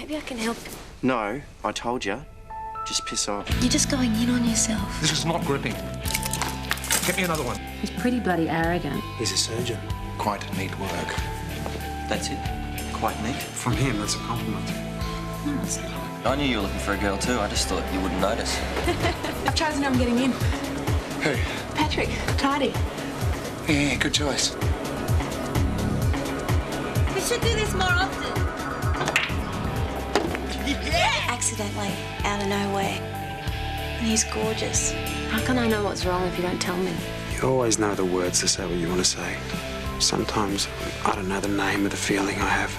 Maybe I can help. No, I told you. Just piss off. You're just going in on yourself. This is not gripping. Get me another one. He's pretty bloody arrogant. He's a surgeon. Quite neat work. That's it? Quite neat? From him, that's a compliment. No, it's not. I knew you were looking for a girl too. I just thought you wouldn't notice. I've chosen who I'm getting in. Who? Patrick. Tidy. Yeah, good choice. We should do this more often. Accidentally, out of nowhere. And he's gorgeous. How can I know what's wrong if you don't tell me? You always know the words to say what you want to say. Sometimes I don't know the name of the feeling I have.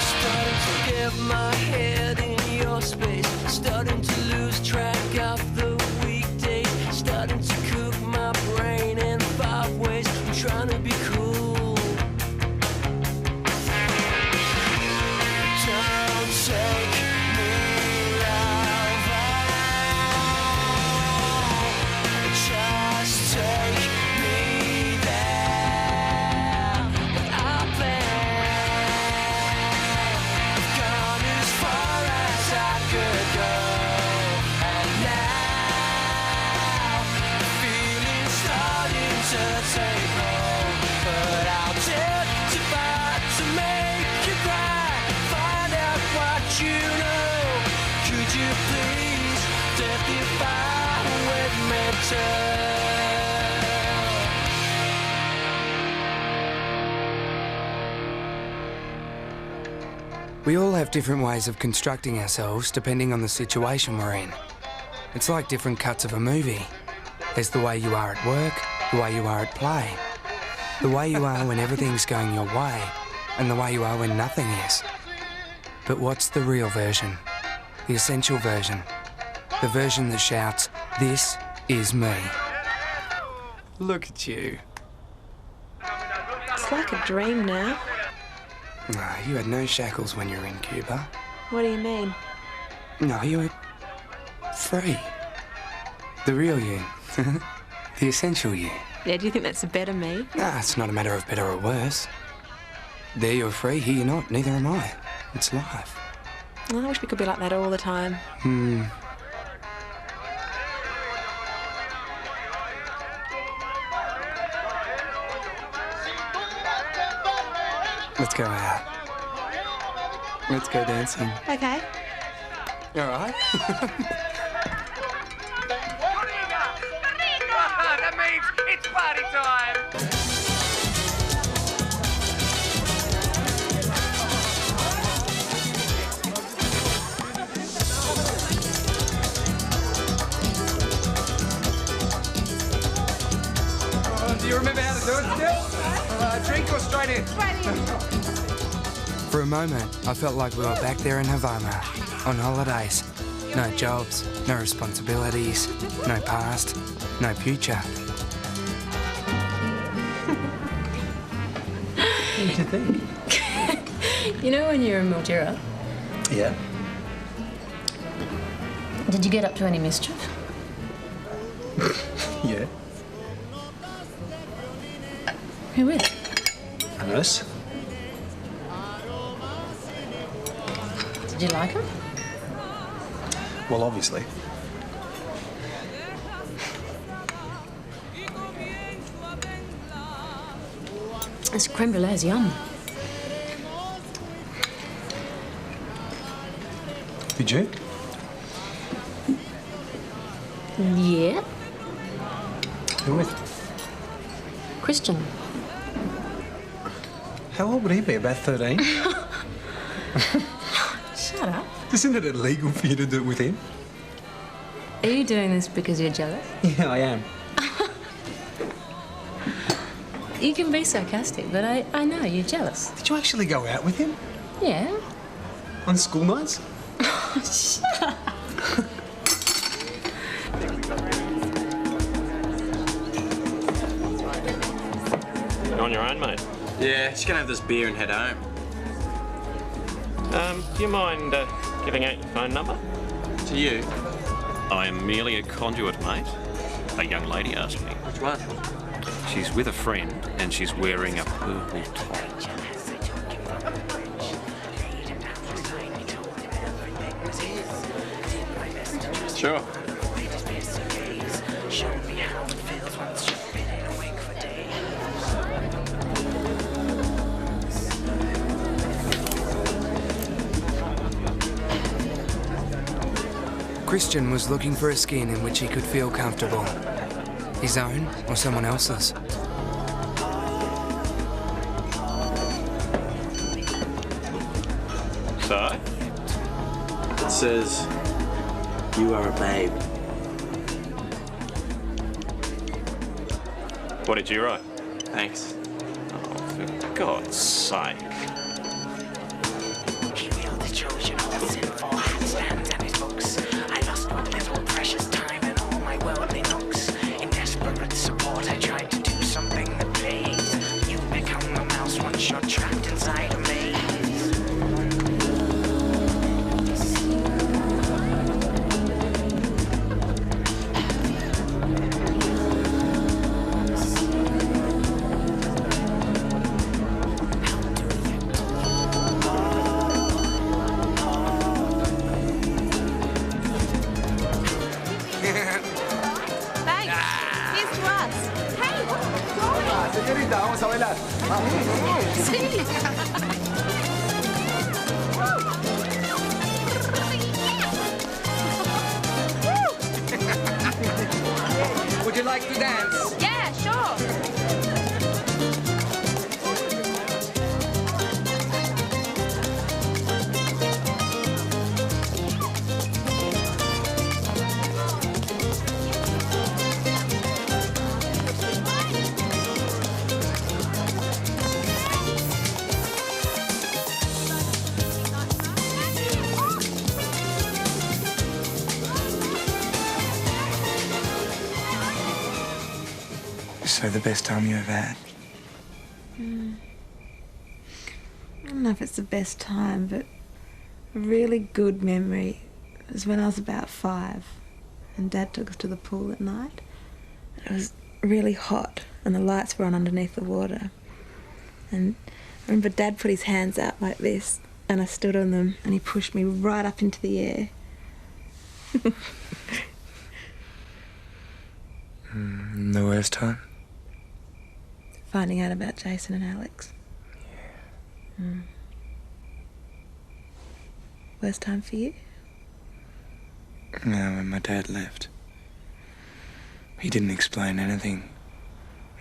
Starting to get my head in your space. Starting to lose track of the weekdays. Starting to cook my brain in 5 ways. I'm trying to be cool. Don't take me, love. Just take me there. I've gone as far as I could go, and now the feeling's starting to take hold. But I'll testify to make you cry. Find out what you know. Could you please testify with me too? We all have different ways of constructing ourselves depending on the situation we're in. It's like different cuts of a movie. There's the way you are at work, the way you are at play, the way you are when everything's going your way, and the way you are when nothing is. But what's the real version? The essential version? The version that shouts, "This is me." Look at you. It's like a dream now. No, you had no shackles when you were in Cuba. What do you mean? No, you were free. The real you. The essential you. Yeah, do you think that's a better me? Nah, it's not a matter of better or worse. There you're free, here you're not, neither am I. It's life. I wish we could be like that all the time. Let's go out. Let's go dancing. Okay. All right? That means it's party time! Do you remember how to do it still? Drink or straight in? For a moment, I felt like we were back there in Havana, on holidays. No jobs, no responsibilities, no past, no future. What did you think? You know when you were in Mildura, Yeah. did you get up to any mischief? Yeah. Who with? A nurse? Did you like him? Well, obviously. This creme brulee's yum. Did you? Yeah. Who with? Christian. How old would he be? About 13? Shut up. Isn't it illegal for you to do it with him? Are you doing this because you're jealous? Yeah, I am. You can be sarcastic, but I know you're jealous. Did you actually go out with him? Yeah. On school nights? Shut up. On your own, mate. Yeah, just gonna have this beer and head home. Do you mind giving out your phone number? To you? I am merely a conduit, mate. A young lady asked me. Which one? She's with a friend and she's wearing a purple top. Sure. Christian was looking for a skin in which he could feel comfortable. His own or someone else's. So? It says, you are a babe. What did you write? Thanks. Oh, for God's sake. Señorita, vamos a bailar. Would you like to dance? Yeah, sure. So the best time you ever had? I don't know if it's the best time, but a really good memory was when I was about 5 and Dad took us to the pool at night. It was really hot and the lights were on underneath the water. And I remember Dad put his hands out like this and I stood on them and he pushed me right up into the air. The worst time? Finding out about Jason and Alex. Yeah. Worst time for you? No, when my dad left. He didn't explain anything.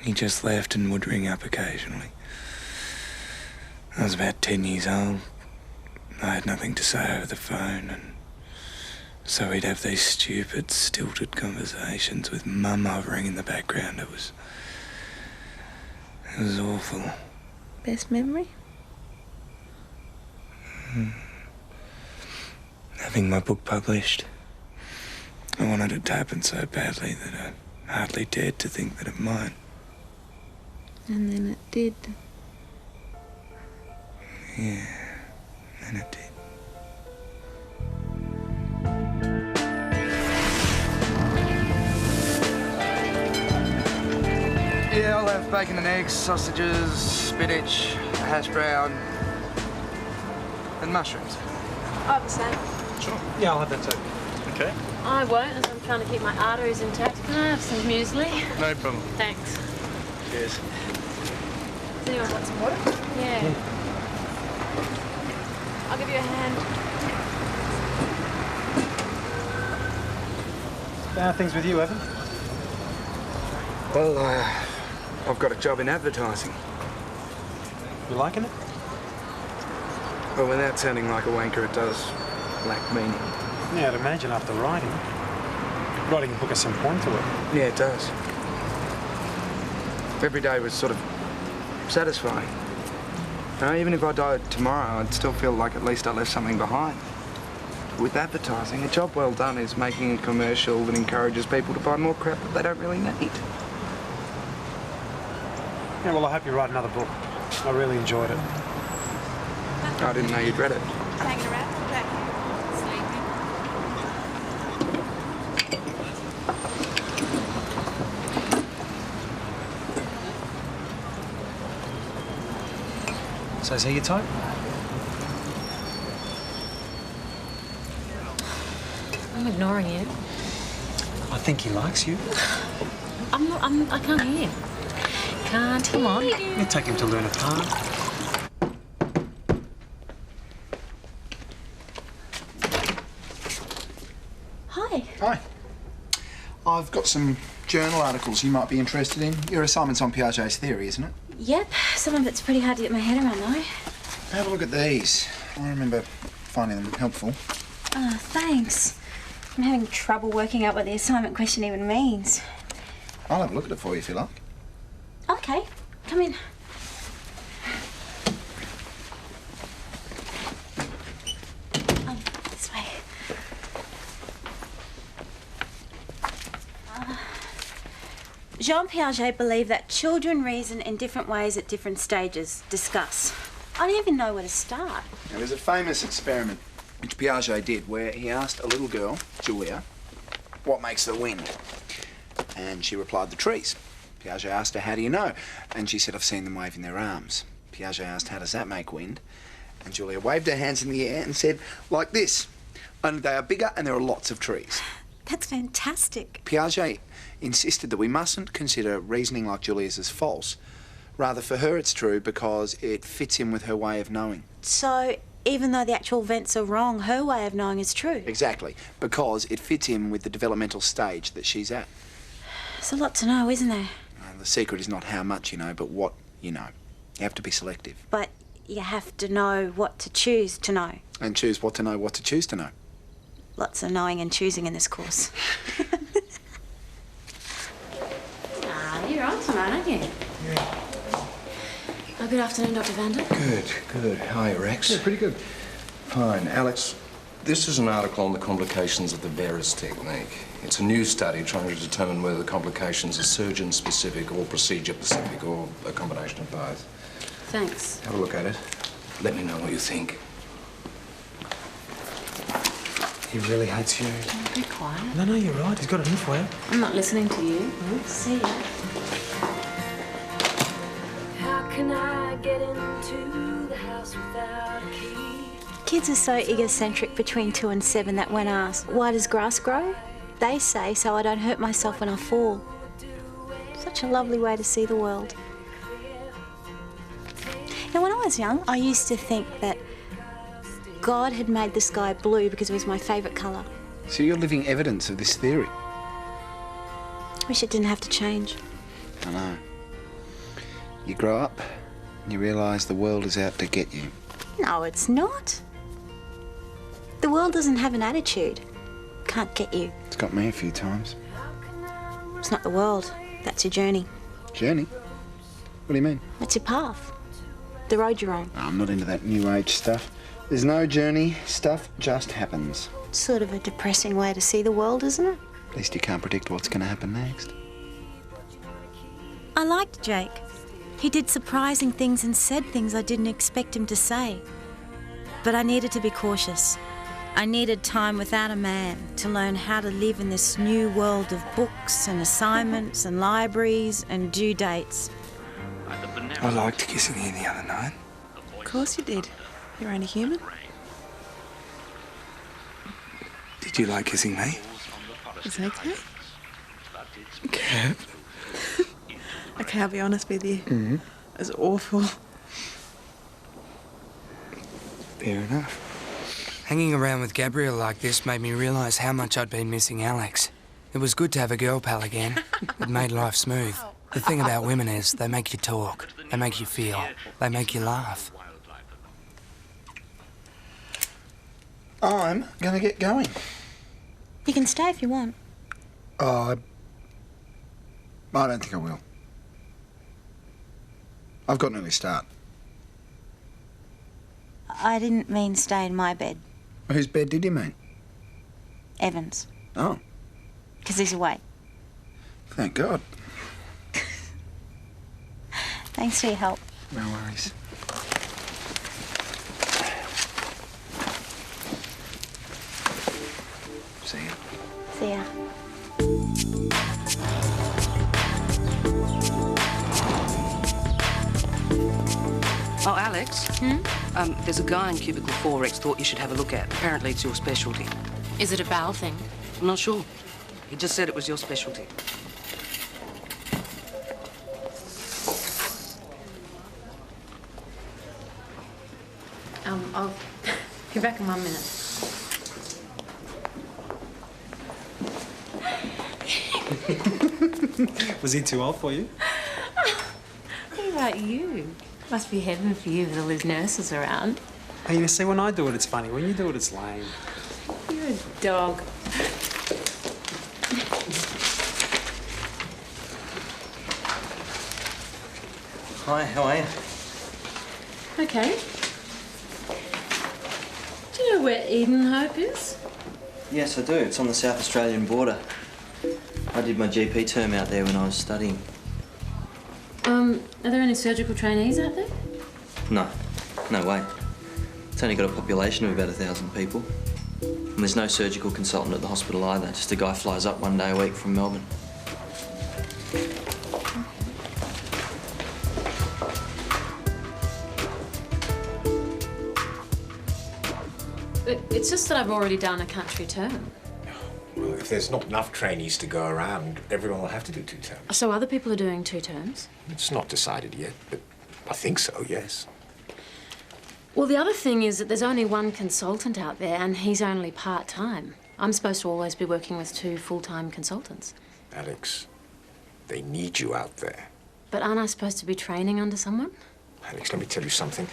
He just left and would ring up occasionally. I was about 10 years old. I had nothing to say over the phone, and so he'd have these stupid, stilted conversations with Mum hovering in the background. It was awful. Best memory? Having my book published. I wanted it to happen so badly that I hardly dared to think that it might. And then it did. Yeah, and it did. Yeah, I'll have bacon and eggs, sausages, spinach, a hash brown, and mushrooms. I'll have the same. Sure. Yeah, I'll have that too. Okay. I won't, as I'm trying to keep my arteries intact. Can I have some muesli? No problem. Thanks. Cheers. Does anyone want some water? Yeah. I'll give you a hand. How are things with you, Evan? Well, I've got a job in advertising. You liking it? Well, without sounding like a wanker, it does lack meaning. Yeah, I'd imagine after writing. Writing a book has some point to it. Yeah, it does. Every day was sort of satisfying. You know, even if I died tomorrow, I'd still feel like at least I left something behind. With advertising, a job well done is making a commercial that encourages people to buy more crap that they don't really need. Yeah, well, I hope you write another book. I really enjoyed it. I didn't know you'd read it. Hanging around back here. Sleeping. So is he your type? I'm ignoring you. I think he likes you. I can't hear. Come on. You take him to Luna Park. Hi. Hi. I've got some journal articles you might be interested in. Your assignment's on Piaget's theory, isn't it? Yep, some of it's pretty hard to get my head around though. Have a look at these. I remember finding them helpful. Oh, thanks. I'm having trouble working out what the assignment question even means. I'll have a look at it for you if you like. Okay, come in. This way. Jean Piaget believed that children reason in different ways at different stages. Discuss. I don't even know where to start. There was a famous experiment which Piaget did where he asked a little girl, Julia, what makes the wind? And she replied, the trees. Piaget asked her, how do you know? And she said, I've seen them waving their arms. Piaget asked, how does that make wind? And Julia waved her hands in the air and said, like this. Only they are bigger and there are lots of trees. That's fantastic. Piaget insisted that we mustn't consider reasoning like Julia's as false. Rather, for her it's true because it fits in with her way of knowing. So, even though the actual events are wrong, her way of knowing is true? Exactly, because it fits in with the developmental stage that she's at. There's a lot to know, isn't there? The secret is not how much you know, but what you know. You have to be selective. But you have to know what to choose to know. And choose what to know, what to choose to know. Lots of knowing and choosing in this course. You're on tonight, aren't you? Yeah. Oh, good afternoon, Dr. Vander. Good. Hi, Rex. Yeah, pretty good. Fine. Alex, this is an article on the complications of the Veris technique. It's a new study trying to determine whether the complications are surgeon-specific or procedure-specific or a combination of both. Thanks. Have a look at it. Let me know what you think. He really hates you. Be quiet. No, you're right. He's got it in for you. I'm not listening to you. See ya. How can I get into the house without a key? Kids are so egocentric between 2 and 7 that when asked, why does grass grow? They say, so I don't hurt myself when I fall. Such a lovely way to see the world. Now, when I was young, I used to think that God had made the sky blue because it was my favourite colour. So you're living evidence of this theory? Wish it didn't have to change. I know. You grow up and you realise the world is out to get you. No, it's not. The world doesn't have an attitude. Can't get you. It's got me a few times. It's not the world. That's your journey. Journey? What do you mean? That's your path. The road you're on. I'm not into that new age stuff. There's no journey. Stuff just happens. It's sort of a depressing way to see the world, isn't it? At least you can't predict what's going to happen next. I liked Jake. He did surprising things and said things I didn't expect him to say. But I needed to be cautious. I needed time without a man to learn how to live in this new world of books and assignments and libraries and due dates. I liked kissing you the other night. Of course you did. You're only human. Did you like kissing me? It's okay. Cat. Okay, I'll be honest with you. Mm-hmm. It was awful. Fair enough. Hanging around with Gabrielle like this made me realise how much I'd been missing Alex. It was good to have a girl pal again. It made life smooth. The thing about women is they make you talk, they make you feel, they make you laugh. I'm going to get going. You can stay if you want. I don't think I will. I've got an early start. I didn't mean stay in my bed. Whose bed did you mean? Evans. Oh, Because he's away. thank God. Thanks for your help. No worries. See you. See ya. Oh, Alex? There's a guy in cubicle 4X thought you should have a look at. Apparently it's your specialty. Is it a bowel thing? I'm not sure. He just said it was your specialty. I'll be back in 1 minute. Was he too old for you? What about you? Must be heaven for you with all these nurses around. Hey, you see, when I do it, it's funny. When you do it, it's lame. You're a dog. Hi, how are you? Okay. Do you know where Edenhope is? Yes, I do. It's on the South Australian border. I did my GP term out there when I was studying. Are there any surgical trainees out there? No, no way. It's only got a population of about 1,000 people. And there's no surgical consultant at the hospital either. Just a guy flies up 1 day a week from Melbourne. It's just that I've already done a country term. Well, if there's not enough trainees to go around, everyone will have to do 2 terms. So other people are doing 2 terms? It's not decided yet, but I think so, yes. Well, the other thing is that there's only one consultant out there and he's only part-time. I'm supposed to always be working with 2 full-time consultants. Alex, they need you out there. But aren't I supposed to be training under someone? Alex, let me tell you something.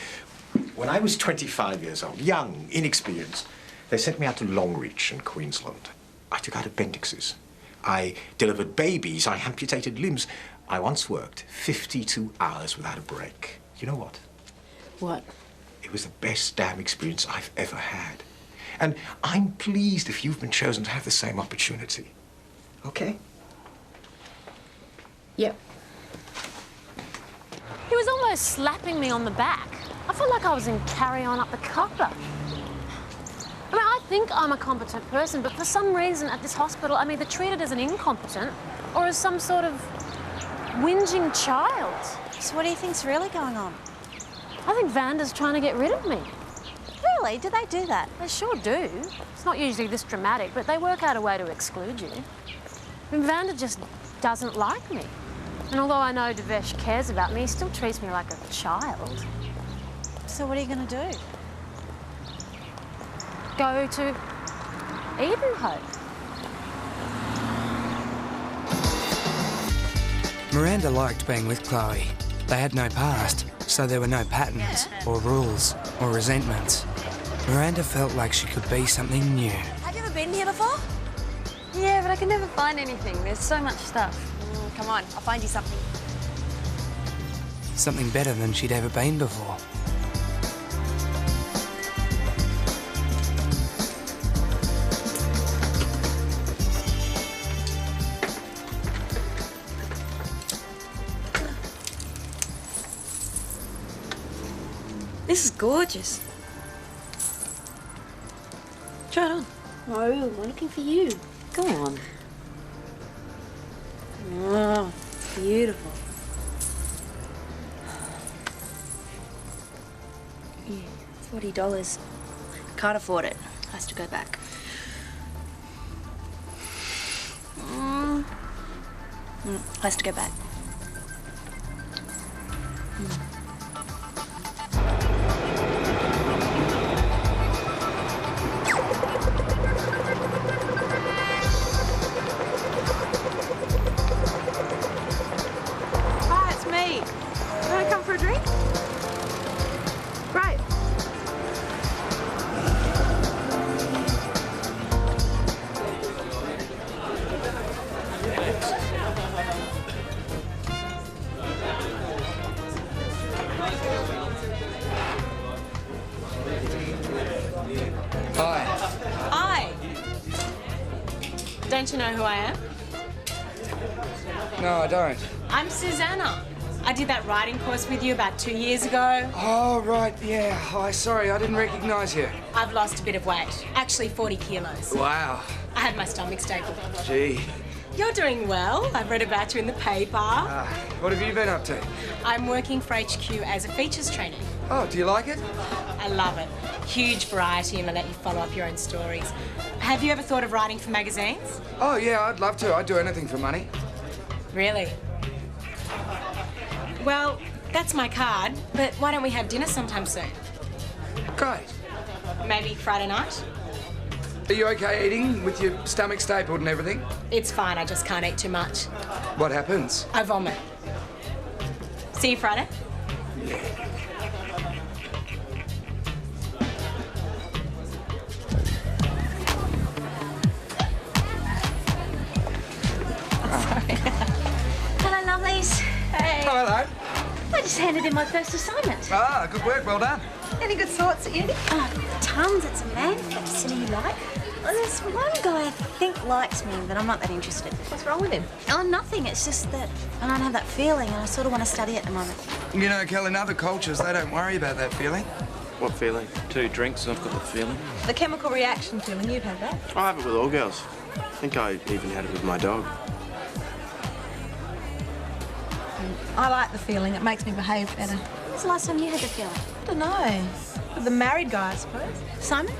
When I was 25 years old, young, inexperienced, they sent me out to Longreach in Queensland. I took out appendixes. I delivered babies. I amputated limbs. I once worked 52 hours without a break. You know what? What? It was the best damn experience I've ever had. And I'm pleased if you've been chosen to have the same opportunity. Okay? Yep. He was almost slapping me on the back. I felt like I was in Carry On Up the Copper. I mean, I think I'm a competent person, but for some reason at this hospital, I'm either treated as an incompetent or as some sort of whinging child. So what do you think's really going on? I think Vanda's trying to get rid of me. Really? Do they do that? They sure do. It's not usually this dramatic, but they work out a way to exclude you. I mean, Vanda just doesn't like me. And although I know Devesh cares about me, he still treats me like a child. So what are you going to do? Go to Edenhope. Miranda liked being with Chloe. They had no past, so there were no patterns or rules or resentments. Miranda felt like she could be something new. Have you ever been here before? Yeah, but I can never find anything. There's so much stuff. Come on, I'll find you something. Something better than she'd ever been before. This is gorgeous. Try it on. No, I'm looking for you. Go on. Oh, it's beautiful. Yeah, $40. Can't afford it. Has to go back. Has to go back. Hi, it's me. Want to come for a drink? Great. Hi. Hi. Don't you know who I am? No, I don't. I'm Susanna. I did that writing course with you about 2 years ago. Oh, right, yeah. Hi, sorry, I didn't recognise you. I've lost a bit of weight. Actually, 40 kilos. Wow. I had my stomach stapled. Gee, You're doing well. I've read about you in the paper. What have you been up to? I'm working for HQ as a features trainee. Oh, do you like it? I love it. Huge variety and I let you follow up your own stories. Have you ever thought of writing for magazines? Oh, yeah, I'd love to. I'd do anything for money. Really? Well, that's my card, but why don't we have dinner sometime soon? Great. Maybe Friday night? Are you okay eating with your stomach stapled and everything? It's fine, I just can't eat too much. What happens? I vomit. See you Friday? Hello, lovelies. Hey. Oh, hello. I just handed in my first assignment. Ah, good work, well done. Any good thoughts at uni? Tons. It's a man fest. Any you like? Well, there's one guy I think likes me, but I'm not that interested. What's wrong with him? Oh, nothing. It's just that I don't have that feeling, and I sort of want to study it at the moment. You know, Kel, in other cultures, they don't worry about that feeling. What feeling? 2 drinks and I've got the feeling. The chemical reaction feeling, you've had that. I have it with all girls. I think I even had it with my dog. I like the feeling. It makes me behave better. When's the last time you had the feeling? I don't know. With the married guy, I suppose. Simon?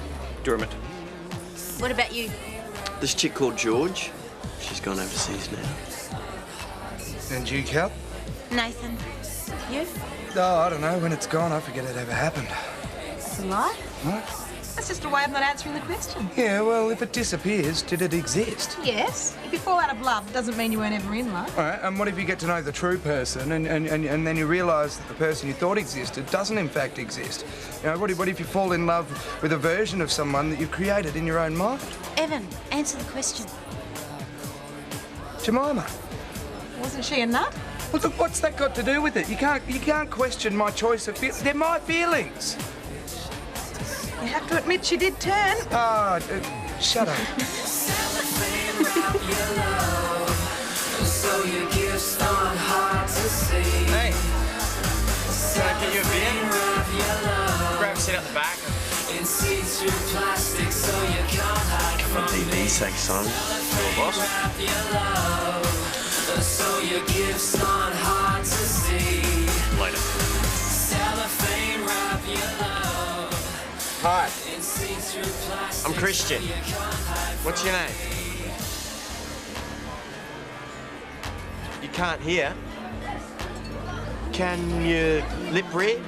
Dermot. What about you? This chick called George. She's gone overseas now. And you, Kel? Nathan. You? Oh, I don't know. When it's gone, I forget it ever happened. That's a lie. What? That's just a way of not answering the question. Yeah, well, if it disappears, did it exist? Yes. If you fall out of love, it doesn't mean you weren't ever in love. All right, and what if you get to know the true person and then you realise that the person you thought existed doesn't in fact exist? You know, what if you fall in love with a version of someone that you've created in your own mind? Evan, answer the question. Jemima. Wasn't she a nut? Well, look, what's that got to do with it? You can't question my choice of feelings. They're my feelings. You have to admit she did turn. Ah, shut up. Hey, can I get you a beer? Grab a seat at the back. Come on, DB's sake, son. Your boss? Later. Hi. I'm Christian. What's your name? You can't hear? Can you lip read?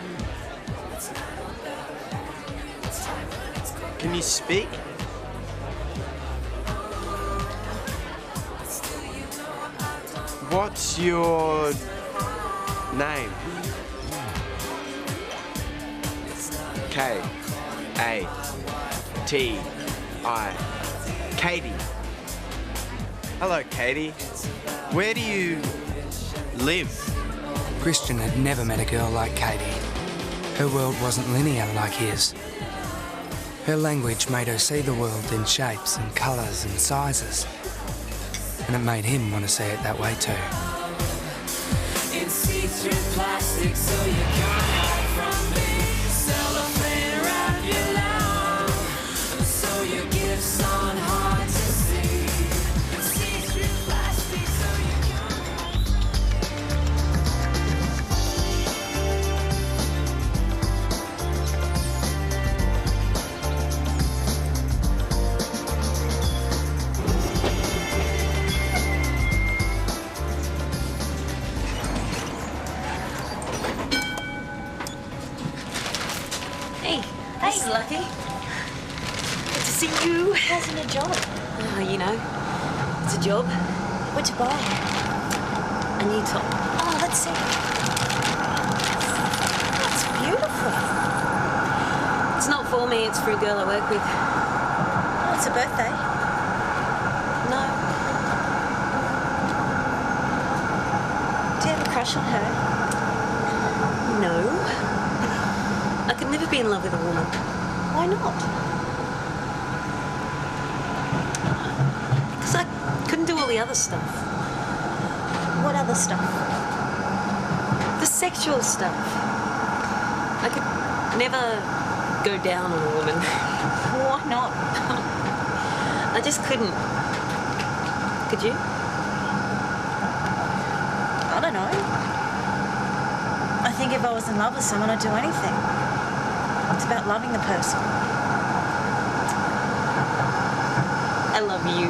Can you speak? What's your name? K-A-T-I. Katie. Hello, Katie. Where do you live? Christian had never met a girl like Katie. Her world wasn't linear like his. Her language made her see the world in shapes and colours and sizes. And it made him want to see it that way too. In see-through plastic, so you can't hide from me. Cellophane wrap your love, so your gifts aren't hard to see. See-through plastic, so you This is lucky. Good to see you. How's in a job? Oh, you know, it's a job. What to buy? A new top. Oh, let's see. That's beautiful. It's not for me, it's for a girl I work with. Oh, it's a birthday. No. Do you have a crush on her? No. I could never be in love with a woman. Why not? Because I couldn't do all the other stuff. What other stuff? The sexual stuff. I could never go down on a woman. Why not? I just couldn't. Could you? think if I was in love with someone, I'd do anything. It's about loving the person. I love you.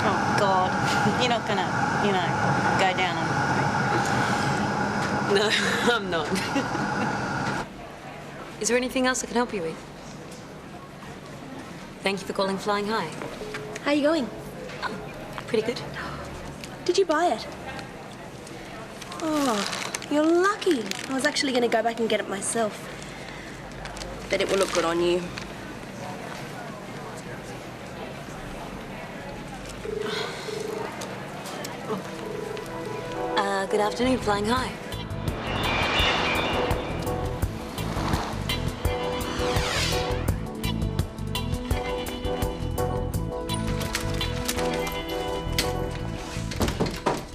Oh, God. You're not gonna, you know, go down on No, I'm not. Is there anything else I can help you with? Thank you for calling Flying High. How are you going? Oh, pretty good. Did you buy it? Oh, you're lucky. I was actually going to go back and get it myself. Bet it will look good on you. Good afternoon, Flying High.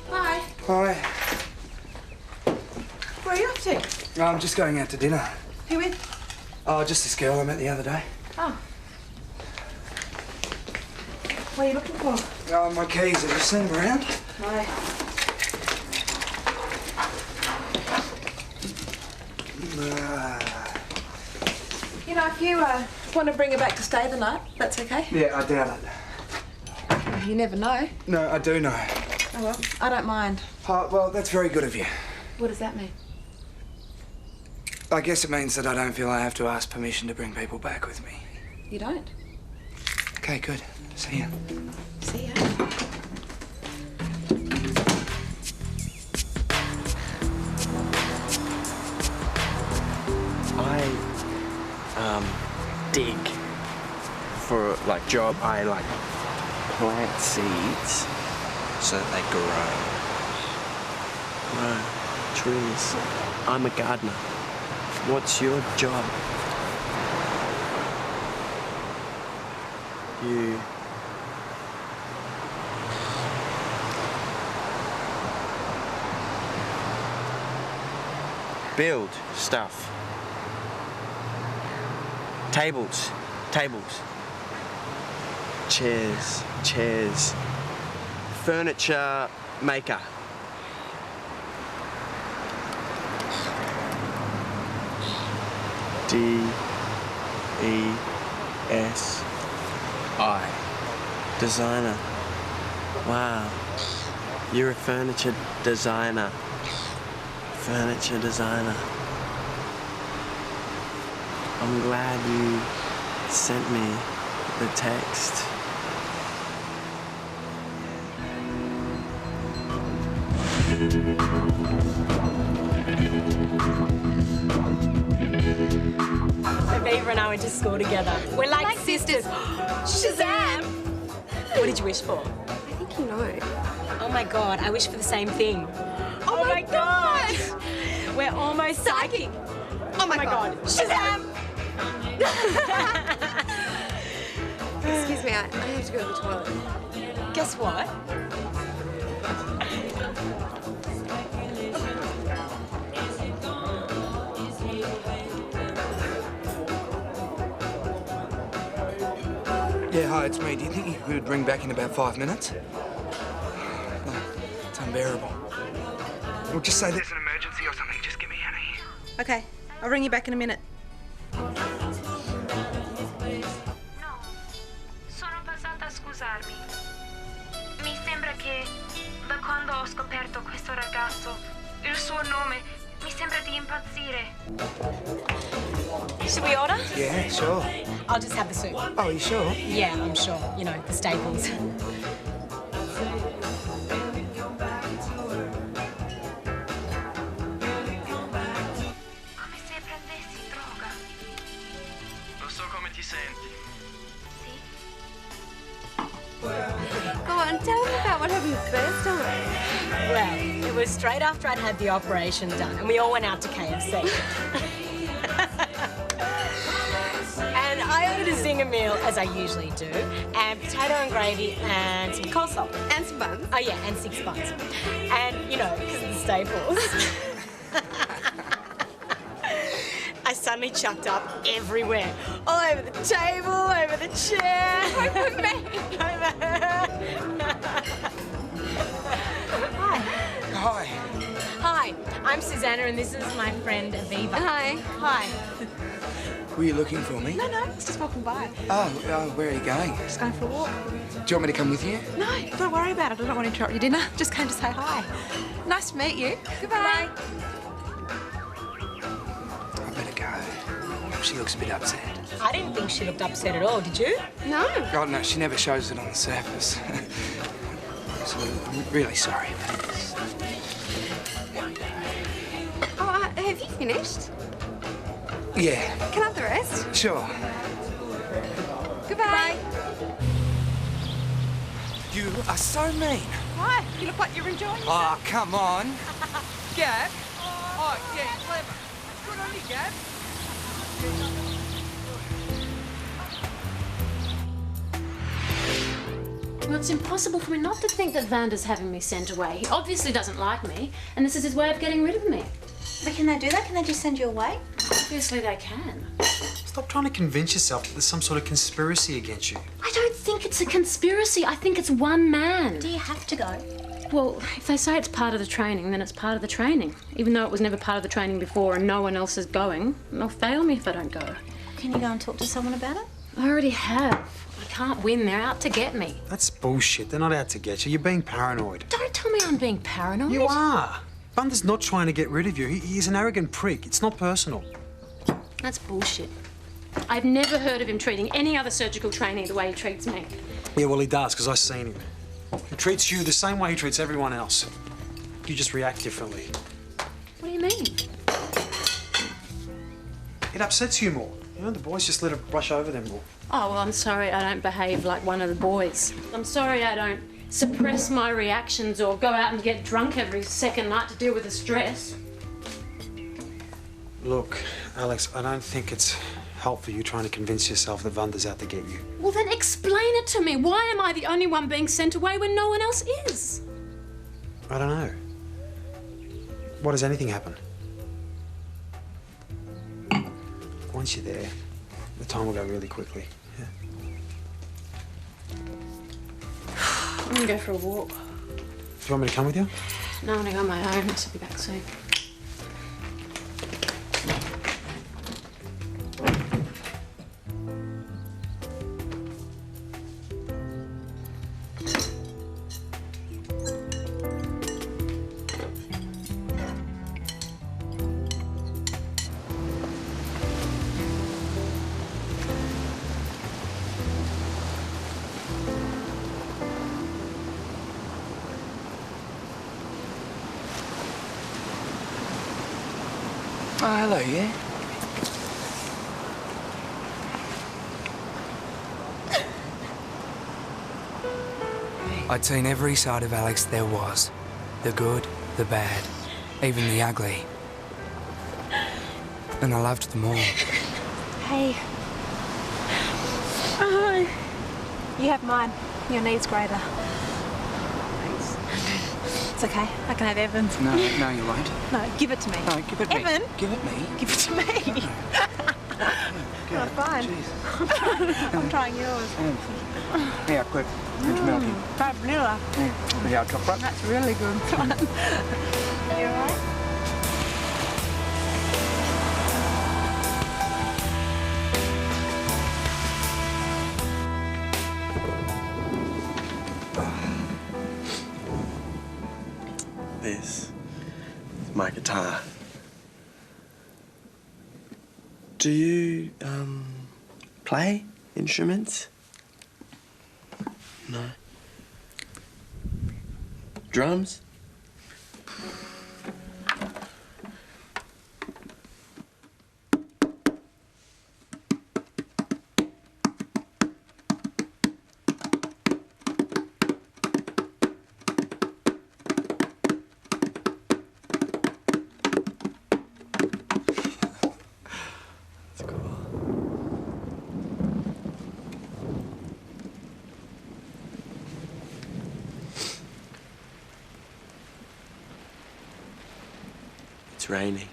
Hi. Hi. Where are you off to? I'm just going out to dinner. Who with? Oh, just this girl I met the other day. Oh. What are you looking for? Oh, my keys. Have you seen them around? No. You know, if you want to bring her back to stay the night, that's okay. Yeah, I doubt it. You never know. No, I do know. Oh, well, I don't mind. Oh, well, that's very good of you. What does that mean? I guess it means that I don't feel I have to ask permission to bring people back with me. You don't? Okay, good. See ya. See ya. I dig for like job. I like plant seeds so that they grow trees. I'm a gardener. What's your job? You build stuff. Tables. Chairs. Furniture maker. D-E-S-I. Designer. Wow. You're a furniture designer. Furniture designer. I'm glad you sent me the text. My Beaver and I went to school together. We're like sisters. Shazam! What did you wish for? I think you know. Oh my God, I wish for the same thing. Oh my God! We're almost psychic. Oh my God. Shazam! Excuse me, I have to go to the toilet. Guess what? Yeah, hi, it's me. Do you think you could ring back in about 5 minutes? No, it's unbearable. We'll just say there's an emergency or something. Just get me out of here. Okay, I'll ring you back in a minute. Sono passata a scusarmi. Mi sembra che da quando ho scoperto questo ragazzo, il suo nome, mi sembra di impazzire. Should we order? Yeah, sure. I'll just have the soup. Oh, are you sure? Yeah, I'm sure. You know, the staples. Come se prendessi droga. Lo so come ti senti. Go on, tell me about what happened first time. Well, it was straight after I'd had the operation done, and we all went out to KFC. And I ordered a zinger meal, as I usually do, and potato and gravy and some coleslaw. And some buns. Oh, yeah, and 6 buns. And, you know, because of the staples. I suddenly chucked up everywhere. All over the table, over the chair. Over me. Hi. Hi, I'm Susanna and this is my friend Aviva. Hi. Hi. Were you looking for me? No, I was just walking by. Oh, where are you going? Just going for a walk. Do you want me to come with you? No, don't worry about it. I don't want to interrupt your dinner. Just came to say hi. Nice to meet you. Goodbye. I better go. She looks a bit upset. I didn't think she looked upset at all, did you? No. God, no, she never shows it on the surface. So, I'm really sorry. Oh, have you finished? Yeah, Can I have the rest? sure. Goodbye. You are so mean. Why? You look like you're enjoying yourself. Oh, come on. Gab? Oh, yeah, clever. Good on you, Gab. Well, it's impossible for me not to think that Vander's having me sent away. He obviously doesn't like me, and this is his way of getting rid of me. But can they do that? Can they just send you away? Obviously they can. Stop trying to convince yourself that there's some sort of conspiracy against you. I don't think it's a conspiracy. I think it's one man. Do you have to go? Well, if they say it's part of the training, then it's part of the training. Even though it was never part of the training before and no one else is going, they'll fail me if I don't go. Can you go and talk to someone about it? I already have. I can't win. They're out to get me. That's bullshit. They're not out to get you. You're being paranoid. Don't tell me I'm being paranoid. You are. Bunder's not trying to get rid of you. He's an arrogant prick. It's not personal. That's bullshit. I've never heard of him treating any other surgical trainee the way he treats me. Yeah, well, he does, because I've seen him. He treats you the same way he treats everyone else. You just react differently. What do you mean? It upsets you more. You know, the boys just let it brush over them more. Oh, well, I'm sorry I don't behave like one of the boys. I'm sorry I don't suppress my reactions or go out and get drunk every second night to deal with the stress. Look, Alex, I don't think it's helpful you trying to convince yourself that Vander's out to get you. Well, then explain it to me. Why am I the only one being sent away when no one else is? I don't know. What does anything happen? Once you're there, the time will go really quickly. Yeah. I'm gonna go for a walk. Do you want me to come with you? No, I'm gonna go on my own. I should be back soon. Oh, hello, yeah? I'd seen every side of Alex there was. The good, the bad, even the ugly. And I loved them all. Hey. Oh, you have mine. Your need's greater. Thanks. It's okay. I can have Evan's. No, no, you won't. No, give it to me. No, give it me. Evan? Give it me. Give it to me. Oh, fine. I'm trying yours. Yeah, quick. Drink your milky. Try vanilla. Yeah, chocolate. That's really good. You all right? This is my guitar. Do you, play instruments? No. Drums? It's raining.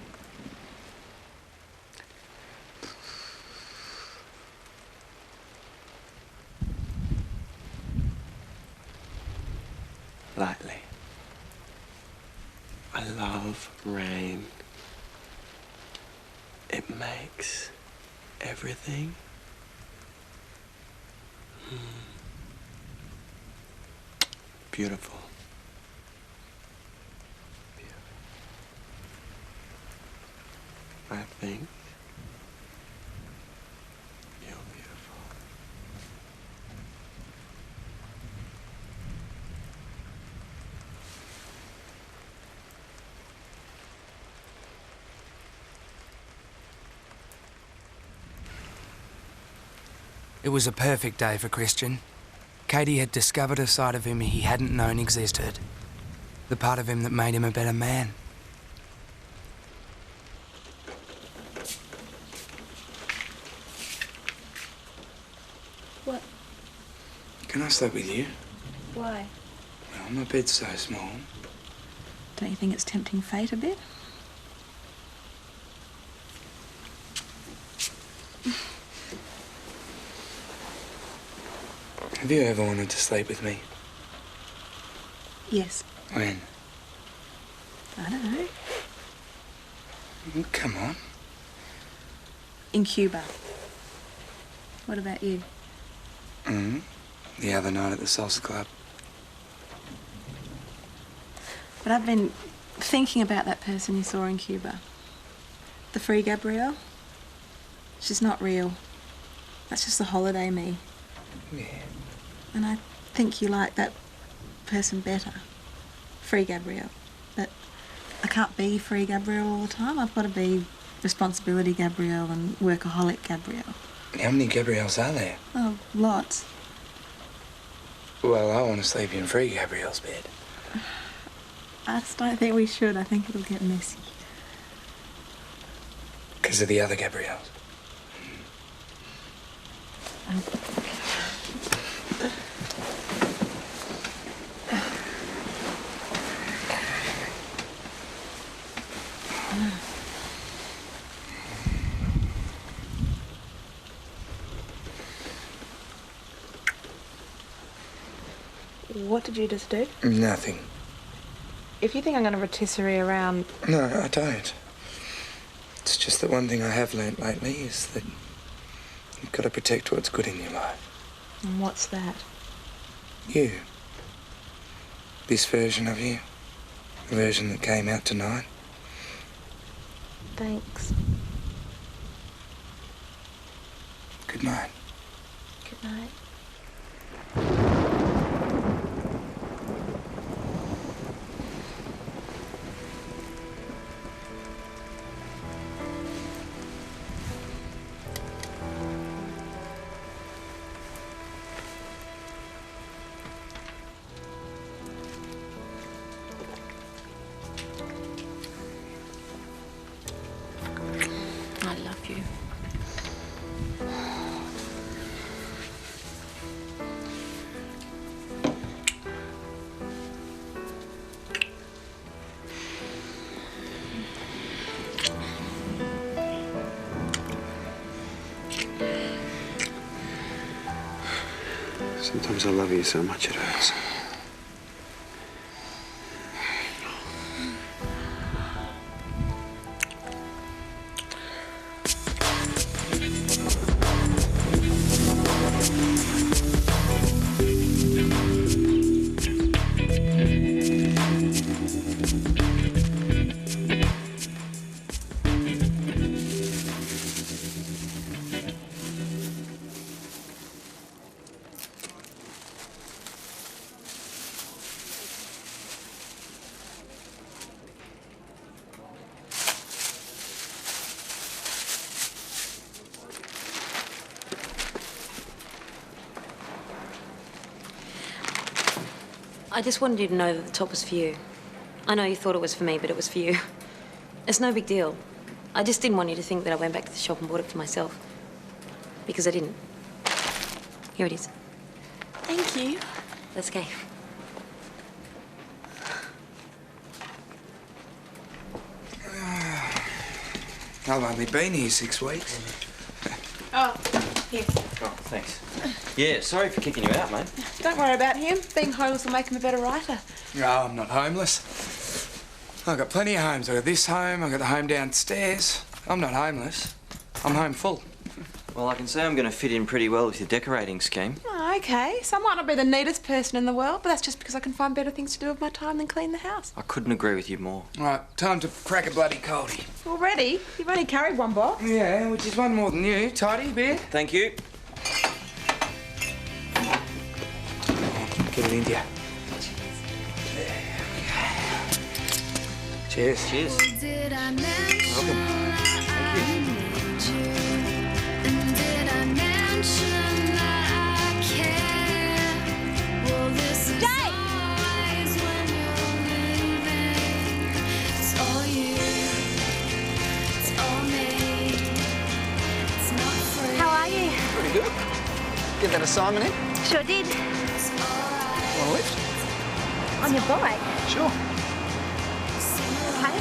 Lightly. I love rain. fix everything? Beautiful. I think you're beautiful. It was a perfect day for Christian. Katie had discovered a side of him he hadn't known existed. The part of him that made him a better man. What? Can I sleep with you? Why? Well, my bed's so small. Don't you think it's tempting fate a bit? Have you ever wanted to sleep with me? Yes. When? I don't know. Come on. In Cuba. What about you? The other night at the salsa club. But I've been thinking about that person you saw in Cuba. The free Gabrielle. She's not real. That's just the holiday me. Yeah. And I think you like that person better. Free Gabrielle. But I can't be free Gabrielle all the time. I've got to be responsibility Gabrielle and workaholic Gabrielle. How many Gabrielles are there? Oh, lots. Well, I want to sleep in free Gabrielle's bed. I just don't think we should. I think it'll get messy. Because of the other Gabrielles. What did you just do? Nothing. If you think I'm going to rotisserie around... No, I don't. It's just that one thing I have learnt lately is that you've got to protect what's good in your life. And what's that? You. This version of you. The version that came out tonight. Thanks. Good night. Good night. I love you. Sometimes I love you so much it hurts. I just wanted you to know that the top was for you. I know you thought it was for me, but it was for you. It's no big deal. I just didn't want you to think that I went back to the shop and bought it for myself. Because I didn't. Here it is. Thank you. That's okay. I've only been here 6 weeks. Oh, here. Oh, thanks. Yeah, sorry for kicking you out, mate. Don't worry about him. Being homeless will make him a better writer. No, I'm not homeless. I've got plenty of homes. I've got this home, I've got the home downstairs. I'm not homeless. I'm home full. Well, I can say I'm going to fit in pretty well with your decorating scheme. Oh, okay. So I might not be the neatest person in the world, but that's just because I can find better things to do with my time than clean the house. I couldn't agree with you more. All right, time to crack a bloody coldie. Already? You've only carried one box. Yeah, which is one more than you. Tidy, beer? Thank you. Get it into you. Cheers. Cheers. Welcome. Thank you. How are you? Pretty good. Get that assignment in? Sure did. Want a lift? On your bike? Sure. Okay.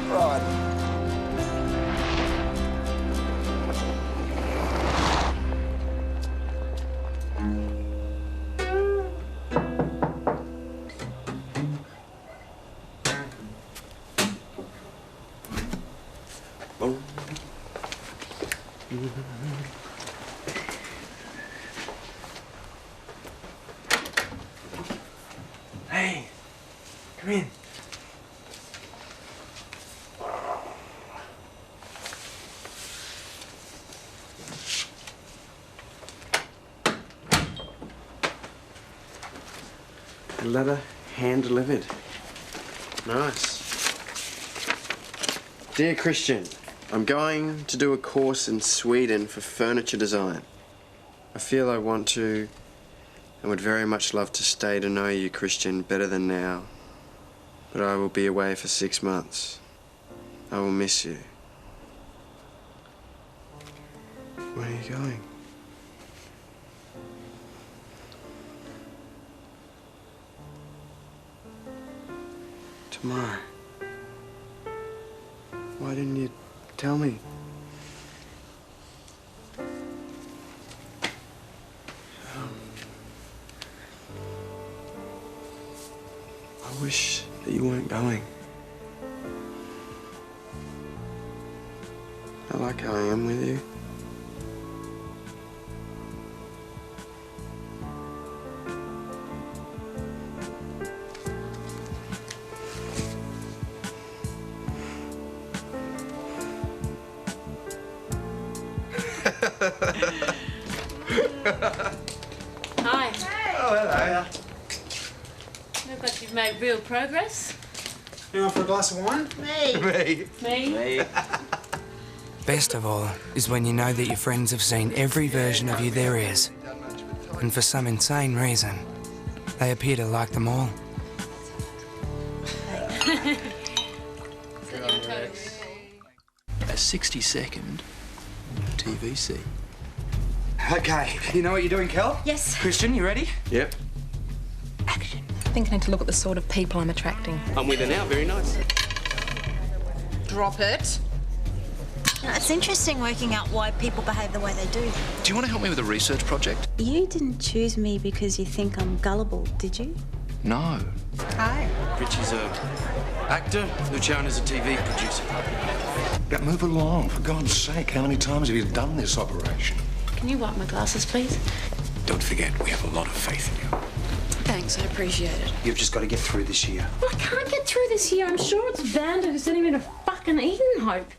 Right. Hey, come in. A letter hand-delivered. Nice. Dear Christian, I'm going to do a course in Sweden for furniture design. I feel I want to and would very much love to stay to know you, Christian, better than now. But I will be away for 6 months. I will miss you. Where are you going? Tomorrow. Why didn't you tell me? I wish that you weren't going. I like how I am with you. Hi. Oh, hello. Look like you've made real progress. Anyone for a glass of wine? Me. Me. Me. Best of all is when you know that your friends have seen every version of you there is. And for some insane reason, they appear to like them all. A 60-second TVC. Okay, you know what you're doing, Kel? Yes. Christian, you ready? Yep. I think I need to look at the sort of people I'm attracting. I'm with her now, very nice. Drop it. It's interesting working out why people behave the way they do. Do you want to help me with a research project? You didn't choose me because you think I'm gullible, did you? No. Hi. Richie's a actor, Luciano's a TV producer. But move along, for God's sake. How many times have you done this operation? Can you wipe my glasses, please? Don't forget, we have a lot of faith in you. Thanks, I appreciate it. You've just got to get through this year. Well, I can't get through this year. I'm sure it's Vander who sent him into fucking Eden Hope.